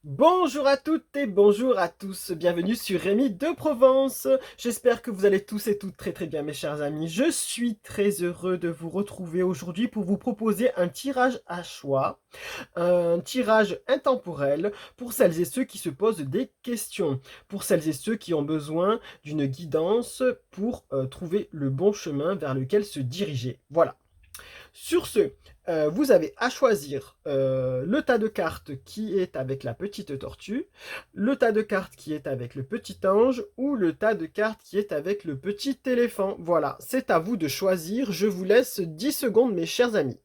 Bonjour à toutes et bonjour à tous, bienvenue sur Rémi de Provence. J'espère que vous allez tous et toutes très très bien mes chers amis. Je suis très heureux de vous retrouver aujourd'hui pour vous proposer un tirage à choix, un tirage intemporel pour celles et ceux qui se posent des questions, pour celles et ceux qui ont besoin d'une guidance pour trouver le bon chemin vers lequel se diriger. Voilà. Sur ce, vous avez à choisir le tas de cartes qui est avec la petite tortue, le tas de cartes qui est avec le petit ange ou le tas de cartes qui est avec le petit éléphant. Voilà, c'est à vous de choisir. Je vous laisse 10 secondes, mes chers amis.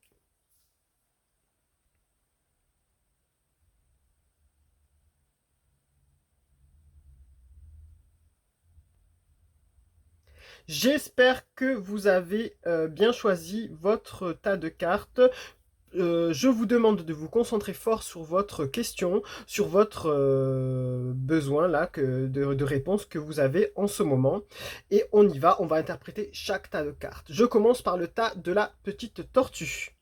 J'espère que vous avez bien choisi votre tas de cartes. Je vous demande de vous concentrer fort sur votre question, sur votre besoin là, de réponse que vous avez en ce moment. Et on y va, on va interpréter chaque tas de cartes. Je commence par le tas de la petite tortue.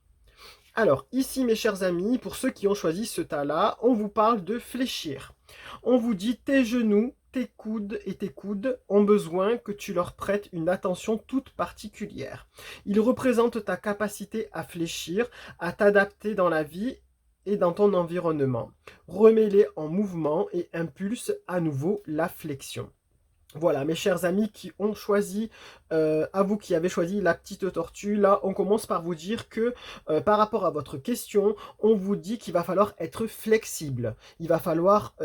Alors, ici, mes chers amis, pour ceux qui ont choisi ce tas-là, on vous parle de fléchir. On vous dit tes genoux, tes coudes et tes coudes ont besoin que tu leur prêtes une attention toute particulière. Ils représentent ta capacité à fléchir, à t'adapter dans la vie et dans ton environnement. Remets-les en mouvement et impulse à nouveau la flexion. Voilà, mes chers amis qui ont choisi, à vous qui avez choisi la petite tortue, là, on commence par vous dire que par rapport à votre question, on vous dit qu'il va falloir être flexible, il va falloir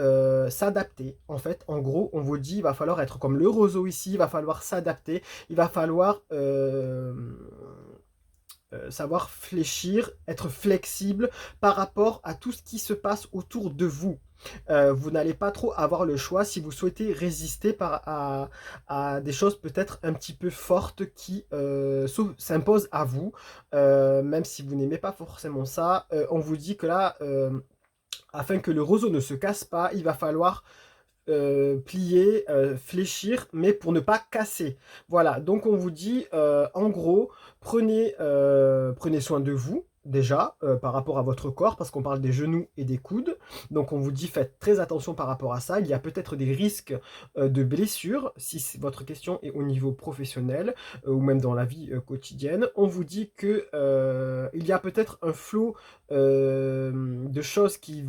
s'adapter. En fait, en gros, on vous dit il va falloir être comme le roseau ici, il va falloir s'adapter, il va falloir savoir fléchir, être flexible par rapport à tout ce qui se passe autour de vous. Vous n'allez pas trop avoir le choix si vous souhaitez résister à des choses peut-être un petit peu fortes qui s'imposent à vous, même si vous n'aimez pas forcément ça. On vous dit que là, afin que le roseau ne se casse pas, il va falloir plier, fléchir, mais pour ne pas casser. Voilà, donc on vous dit, en gros, prenez soin de vous, déjà, par rapport à votre corps, parce qu'on parle des genoux et des coudes. Donc on vous dit, faites très attention par rapport à ça. Il y a peut-être des risques de blessures, si votre question est au niveau professionnel, ou même dans la vie quotidienne. On vous dit que il y a peut-être un flot de choses qui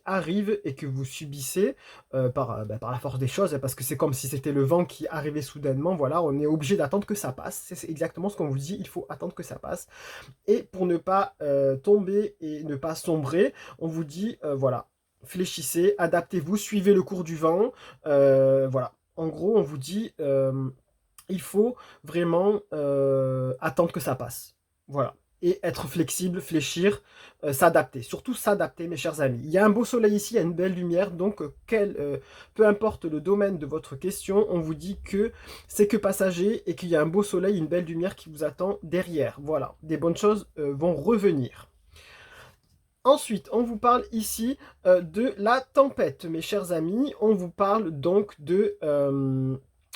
arrivent et que vous subissez par la force des choses, parce que c'est comme si c'était le vent qui arrivait soudainement, voilà, on est obligé d'attendre que ça passe, c'est exactement ce qu'on vous dit, il faut attendre que ça passe, et pour ne pas tomber et ne pas sombrer, on vous dit, voilà, fléchissez, adaptez-vous, suivez le cours du vent, voilà, en gros, on vous dit, il faut vraiment attendre que ça passe, voilà. Et être flexible, fléchir, s'adapter. Surtout s'adapter, mes chers amis. Il y a un beau soleil ici, il y a une belle lumière, donc peu importe le domaine de votre question, on vous dit que c'est que passager et qu'il y a un beau soleil, une belle lumière qui vous attend derrière. Voilà, des bonnes choses vont revenir. Ensuite, on vous parle ici de la tempête, mes chers amis. On vous parle donc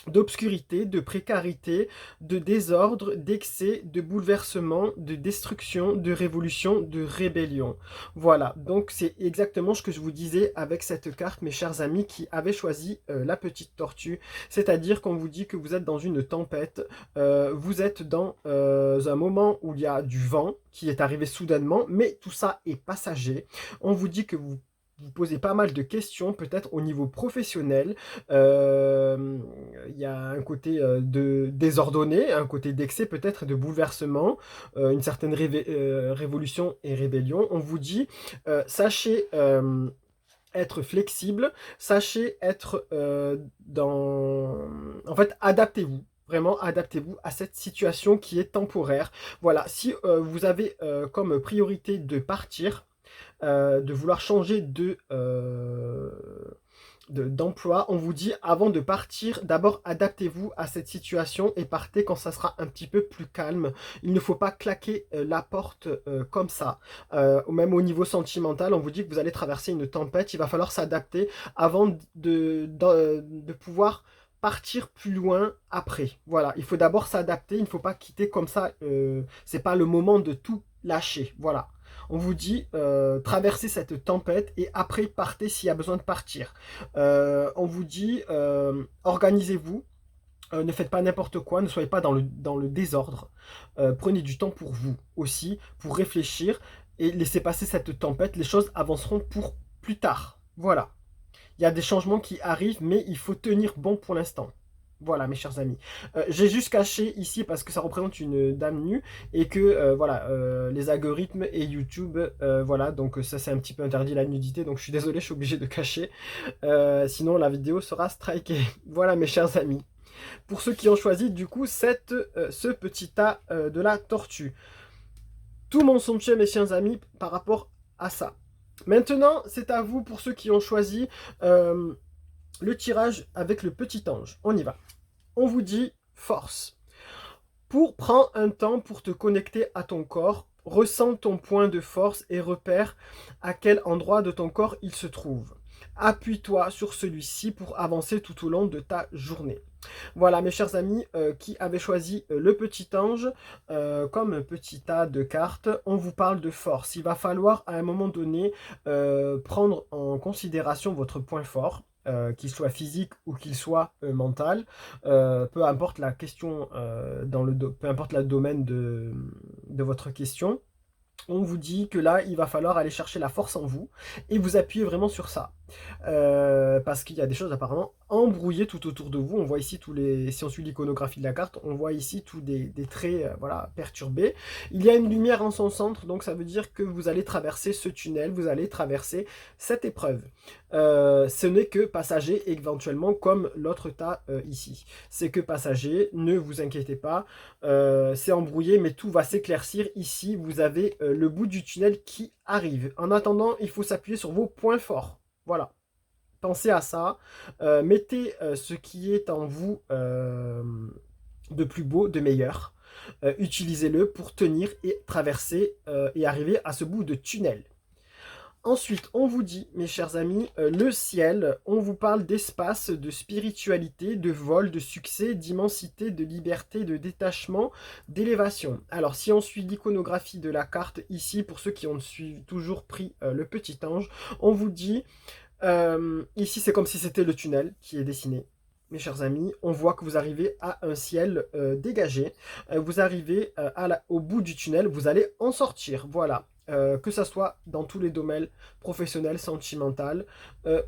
d'obscurité, de précarité, de désordre, d'excès, de bouleversement, de destruction, de révolution, de rébellion. Voilà, donc c'est exactement ce que je vous disais avec cette carte, mes chers amis, qui avaient choisi la petite tortue. C'est-à-dire qu'on vous dit que vous êtes dans une tempête, vous êtes dans un moment où il y a du vent qui est arrivé soudainement, mais tout ça est passager. On vous dit que vous posez pas mal de questions, peut-être au niveau professionnel. Il y a un côté de désordonné, un côté d'excès peut-être, de bouleversement, une certaine révolution et rébellion. On vous dit, sachez être flexible, sachez être En fait, adaptez-vous. Vraiment, adaptez-vous à cette situation qui est temporaire. Voilà, si vous avez comme priorité de partir, de vouloir changer d'emploi, on vous dit avant de partir, d'abord adaptez-vous à cette situation et partez quand ça sera un petit peu plus calme. Il ne faut pas claquer la porte comme ça. Même au niveau sentimental, on vous dit que vous allez traverser une tempête, il va falloir s'adapter avant de pouvoir partir plus loin après. Voilà, il faut d'abord s'adapter, il ne faut pas quitter comme ça. C'est pas le moment de tout lâcher. Voilà. On vous dit traversez cette tempête et après partez s'il y a besoin de partir. On vous dit organisez-vous. Ne faites pas n'importe quoi, ne soyez pas dans le désordre. Prenez du temps pour vous aussi, pour réfléchir et laissez passer cette tempête. Les choses avanceront pour plus tard. Voilà. Il y a des changements qui arrivent, mais il faut tenir bon pour l'instant. Voilà, mes chers amis. J'ai juste caché ici parce que ça représente une dame nue et que voilà, les algorithmes et YouTube, voilà, donc ça c'est un petit peu interdit la nudité, donc je suis désolé, je suis obligé de cacher. Sinon la vidéo sera strikée. Voilà, mes chers amis. Pour ceux qui ont choisi du coup ce petit tas de la tortue. Tout mon somptueux, mes chers amis, par rapport à ça. Maintenant, c'est à vous pour ceux qui ont choisi le tirage avec le petit ange. On y va. On vous dit force. Prends un temps pour te connecter à ton corps. Ressens ton point de force et repère à quel endroit de ton corps il se trouve. Appuie-toi sur celui-ci pour avancer tout au long de ta journée. Voilà, mes chers amis, qui avaient choisi le petit ange comme petit tas de cartes, on vous parle de force. Il va falloir à un moment donné prendre en considération votre point fort. Qu'il soit physique ou qu'il soit mental, peu importe la question, peu importe le domaine de votre question, on vous dit que là, il va falloir aller chercher la force en vous et vous appuyer vraiment sur ça. Parce qu'il y a des choses apparemment embrouillées tout autour de vous. On voit ici si on suit l'iconographie de la carte, on voit ici tous des traits voilà, perturbés. Il y a une lumière en son centre, donc ça veut dire que vous allez traverser ce tunnel, vous allez traverser cette épreuve. Ce n'est que passager éventuellement comme l'autre tas ici. C'est que passager, ne vous inquiétez pas, c'est embrouillé mais tout va s'éclaircir. Ici, vous avez le bout du tunnel qui arrive. En attendant, il faut s'appuyer sur vos points forts. Voilà, pensez à ça, mettez ce qui est en vous de plus beau, de meilleur, utilisez-le pour tenir et traverser et arriver à ce bout de tunnel. Ensuite, on vous dit, mes chers amis, le ciel, on vous parle d'espace, de spiritualité, de vol, de succès, d'immensité, de liberté, de détachement, d'élévation. Alors, si on suit l'iconographie de la carte ici, pour ceux qui ont toujours pris le petit ange, on vous dit, ici c'est comme si c'était le tunnel qui est dessiné. Mes chers amis, on voit que vous arrivez à un ciel dégagé, vous arrivez au bout du tunnel, vous allez en sortir, voilà. Que ce soit dans tous les domaines professionnels, sentimental,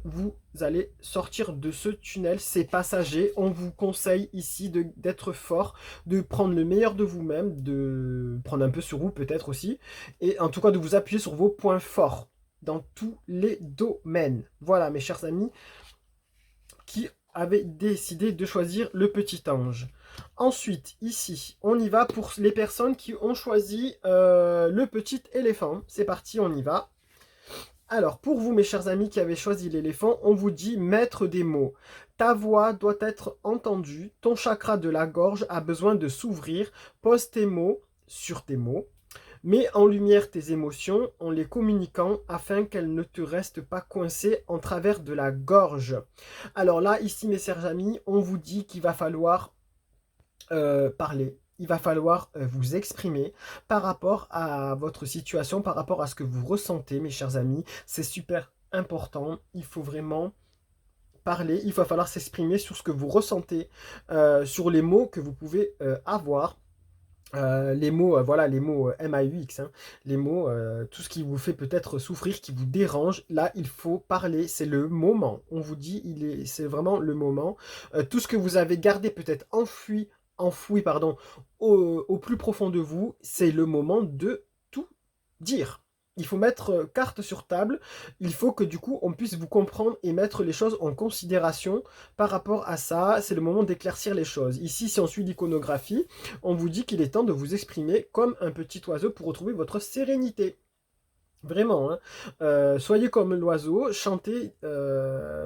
vous allez sortir de ce tunnel, c'est passager. On vous conseille ici d'être fort, de prendre le meilleur de vous-même, de prendre un peu sur vous peut-être aussi, et en tout cas de vous appuyer sur vos points forts dans tous les domaines. Voilà mes chers amis qui avaient décidé de choisir le petit ange. Ensuite, ici, on y va pour les personnes qui ont choisi le petit éléphant. C'est parti, on y va. Alors, pour vous, mes chers amis qui avez choisi l'éléphant, on vous dit maître des mots. Ta voix doit être entendue. Ton chakra de la gorge a besoin de s'ouvrir. Pose tes mots sur tes mots. Mets en lumière tes émotions en les communiquant afin qu'elles ne te restent pas coincées en travers de la gorge. Alors là, ici, mes chers amis, on vous dit qu'il va falloir parler. Il va falloir vous exprimer par rapport à votre situation, par rapport à ce que vous ressentez, mes chers amis. C'est super important. Il faut vraiment parler. Il va falloir s'exprimer sur ce que vous ressentez, sur les mots que vous pouvez avoir. Les mots, voilà, les mots MAUX, hein, les mots, tout ce qui vous fait peut-être souffrir, qui vous dérange, là, il faut parler, c'est le moment. On vous dit, c'est vraiment le moment. Tout ce que vous avez gardé peut-être enfoui, pardon, au plus profond de vous, c'est le moment de tout dire. Il faut mettre carte sur table, il faut que du coup on puisse vous comprendre et mettre les choses en considération par rapport à ça. C'est le moment d'éclaircir les choses. Ici, si on suit l'iconographie, on vous dit qu'il est temps de vous exprimer comme un petit oiseau pour retrouver votre sérénité. Vraiment, hein. Soyez comme l'oiseau, chantez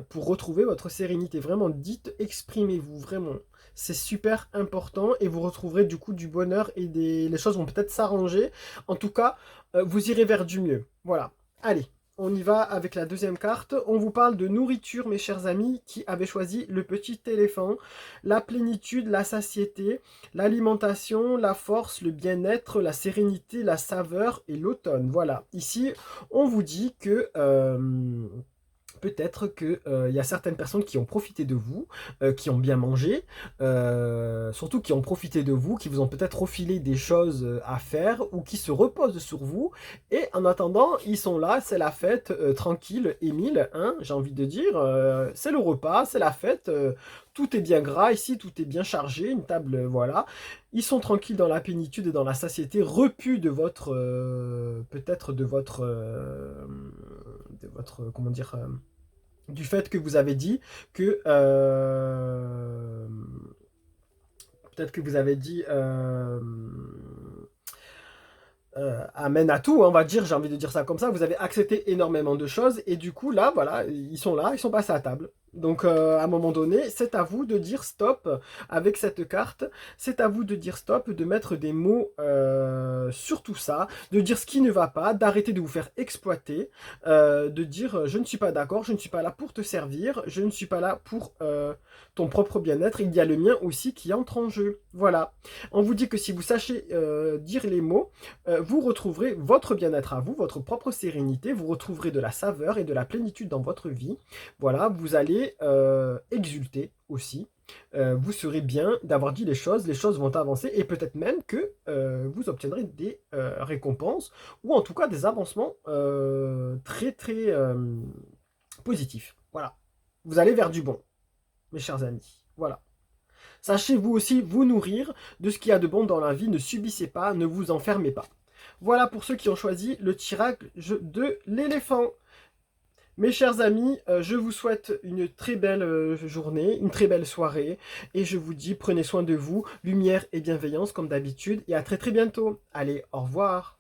pour retrouver votre sérénité. Vraiment, dites, exprimez-vous, vraiment. C'est super important et vous retrouverez du coup du bonheur et les choses vont peut-être s'arranger. En tout cas, vous irez vers du mieux. Voilà. Allez, On y va avec la deuxième carte. On vous parle de nourriture, mes chers amis, qui avaient choisi le petit éléphant. La plénitude, la satiété, l'alimentation, la force, le bien-être, la sérénité, la saveur et l'automne. Voilà. Ici, on vous dit que peut-être qu'il y a certaines personnes qui ont profité de vous, qui ont bien mangé, surtout qui ont profité de vous, qui vous ont peut-être refilé des choses à faire ou qui se reposent sur vous. Et en attendant, ils sont là, c'est la fête, tranquille, Émile, hein, j'ai envie de dire. C'est le repas, c'est la fête. Tout est bien gras ici, tout est bien chargé, une table, voilà. Ils sont tranquilles dans la plénitude et dans la satiété, repus de votre, peut-être de votre, comment dire, du fait que vous avez dit que peut-être que vous avez dit amène à tout, hein, on va dire, j'ai envie de dire ça comme ça, vous avez accepté énormément de choses et du coup là, ils sont passés à table. Donc à un moment donné, c'est à vous de dire stop avec cette carte, c'est à vous de dire stop, de mettre des mots sur tout ça, de dire ce qui ne va pas, d'arrêter de vous faire exploiter, de dire je ne suis pas d'accord, je ne suis pas là pour te servir, je ne suis pas là pour ton propre bien-être, il y a le mien aussi qui entre en jeu. Voilà. On vous dit que si vous sachez dire les mots, vous retrouverez votre bien-être à vous, votre propre sérénité, vous retrouverez de la saveur et de la plénitude dans votre vie. Voilà, vous allez exulter aussi. Vous serez bien d'avoir dit les choses vont avancer et peut-être même que vous obtiendrez des récompenses ou en tout cas des avancements très très positifs. Voilà, vous allez vers du bon, mes chers amis. Voilà. Sachez vous aussi vous nourrir de ce qu'il y a de bon dans la vie, ne subissez pas, ne vous enfermez pas. Voilà pour ceux qui ont choisi le tirage de l'éléphant. Mes chers amis, je vous souhaite une très belle journée, une très belle soirée, et je vous dis prenez soin de vous, lumière et bienveillance comme d'habitude, et à très très bientôt. Allez, au revoir.